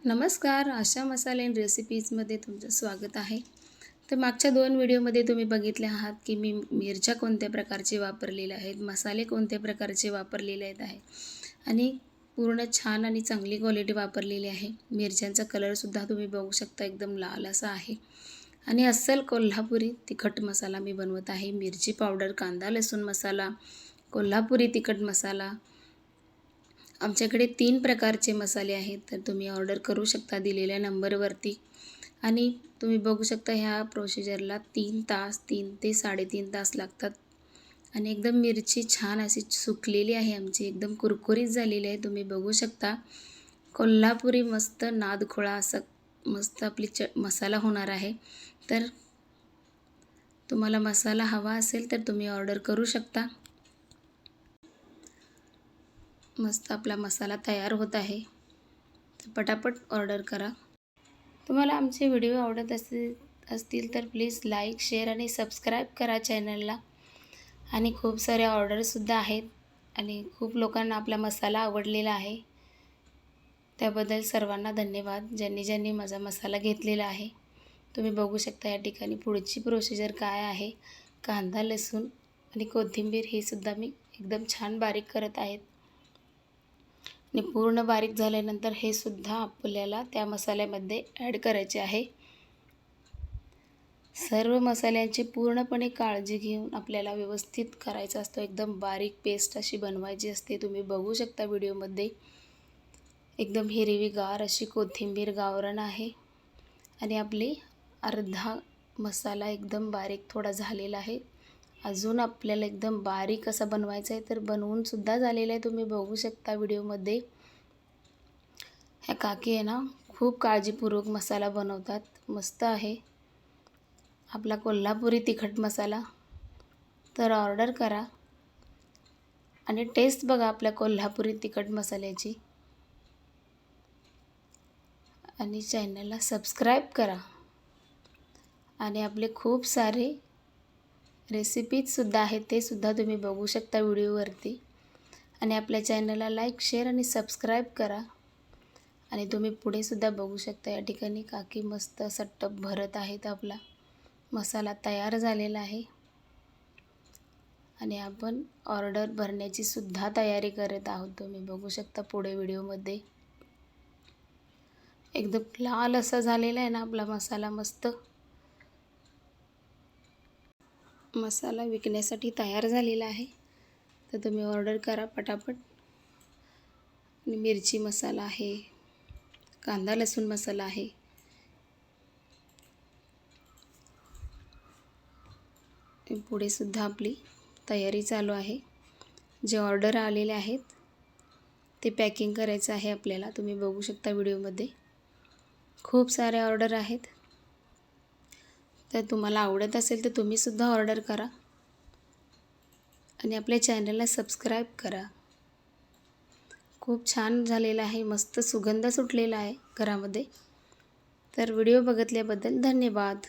नमस्कार, आशा मसाले अँड रेसिपीजमध्ये तुमचं स्वागत आहे. तर मागच्या 2 व्हिडिओमध्ये तुम्ही बघितले आहात की मी मिरच्या कोणत्या प्रकारचे वापरलेल्या आहेत, मसाले कोणत्या प्रकारचे वापरलेले आहे आणि पूर्ण छान आणि चांगली क्वालिटी वापरलेली आहे. मिरच्यांचा कलरसुद्धा तुम्ही बघू शकता, एकदम लाल असा आहे आणि अस्सल कोल्हापुरी तिखट मसाला मी बनवत आहे. मिरची पावडर, कांदा लसूण मसाला, कोल्हापुरी तिखट मसाला. आमच्याकडे 3 प्रकारचे मसाले आहेत, तर तुम्ही ऑर्डर करू शकता दिलेल्या नंबरवरती. आणि तुम्ही बघू शकता ह्या प्रोसिजरला 3 तास, 3 ते 3.5 तास लागतात. आणि एकदम मिरची छान अशी सुकलेली आहे आमची, एकदम कुरकुरीत झालेली आहे. तुम्ही बघू शकता कोल्हापुरी मस्त नादखोळा असा मस्त आपली मसाला होणार आहे. तर तुम्हाला मसाला हवा असेल तर तुम्ही ऑर्डर करू शकता. मस्त आपला मसाला तयार होत आहे, तर पटापट ऑर्डर करा. तुम्हाला आमचे व्हिडिओ आवडत असतील तर प्लीज लाईक, शेअर आणि सबस्क्राईब करा चॅनलला. आणि खूप सारे ऑर्डरसुद्धा आहेत आणि खूप लोकांना आपला मसाला आवडलेला आहे. त्याबद्दल सर्वांना धन्यवाद, ज्यांनी माझा मसाला घेतलेला आहे. तुम्ही बघू शकता या ठिकाणी पुढची प्रोसिजर काय आहे. कांदा, लसूण आणि कोथिंबीर हे सुद्धा मी एकदम छान बारीक करत आहेत आणि पूर्ण बारीक झाल्यानंतर हे सुद्धा आपल्याला त्या मसाल्यामध्ये ॲड करायचे आहे. सर्व मसाल्यांची पूर्णपणे काळजी घेऊन आपल्याला व्यवस्थित करायचं असतं. एकदम बारीक पेस्ट अशी बनवायची असते. तुम्ही बघू शकता व्हिडिओमध्ये एकदम हिरवीगार अशी कोथिंबीर गावरान आहे आणि आपली अर्धा मसाला एकदम बारीक थोडा झालेला आहे. अजून आपल्याला एकदम बारीक असा बनवायचा आहे, तर बनवूनसुद्धा झालेला आहे. तुम्ही बघू शकता व्हिडिओमध्ये. ह्या काकी आहे ना, खूप काळजीपूर्वक मसाला बनवतात. मस्त आहे आपला कोल्हापुरी तिखट मसाला. तर ऑर्डर करा आणि टेस्ट बघा आपल्या कोल्हापुरी तिखट मसाल्याची आणि चॅनलला सबस्क्राईब करा. आणि आपले खूप सारे रेसिपीजसुद्धा आहेत, ते सुद्धा तुम्ही बघू शकता व्हिडिओवरती. आणि आपल्या चॅनलला लाईक, शेअर आणि सबस्क्राईब करा. आणि तुम्ही पुढे सुद्धा बघू शकता या ठिकाणी काकी मस्त असा टब भरत आहेत. आपला मसाला तयार झालेला आहे आणि आपण ऑर्डर भरण्याची सुद्धा तयारी करत आहोत. तुम्ही बघू शकता पुढे व्हिडिओमध्ये एकदम लाल असा झालेला आहे ना आपला मसाला. मस्त मसाला विकण्यासाठी तयार झालेला आहे, तर तुम्ही ऑर्डर करा पटापट. मिरची मसाला आहे, कांदा लसूण मसाला आहे. पुढे सुद्धा आपली तयारी चालू आहे. जे ऑर्डर आलेले आहेत ते पॅकिंग करायचं आहे आपल्याला. तुम्ही बघू शकता व्हिडिओमध्ये खूप सारे ऑर्डर आहेत. तर तुम्हाला आवडत असेल तर तुम्हीसुद्धा ऑर्डर करा आणि आपल्या चॅनलला सबस्क्राईब करा. खूप छान झालेला आहे, मस्त सुगंध सुटलेला आहे घरामध्ये. तर व्हिडिओ बघितल्याबद्दल धन्यवाद.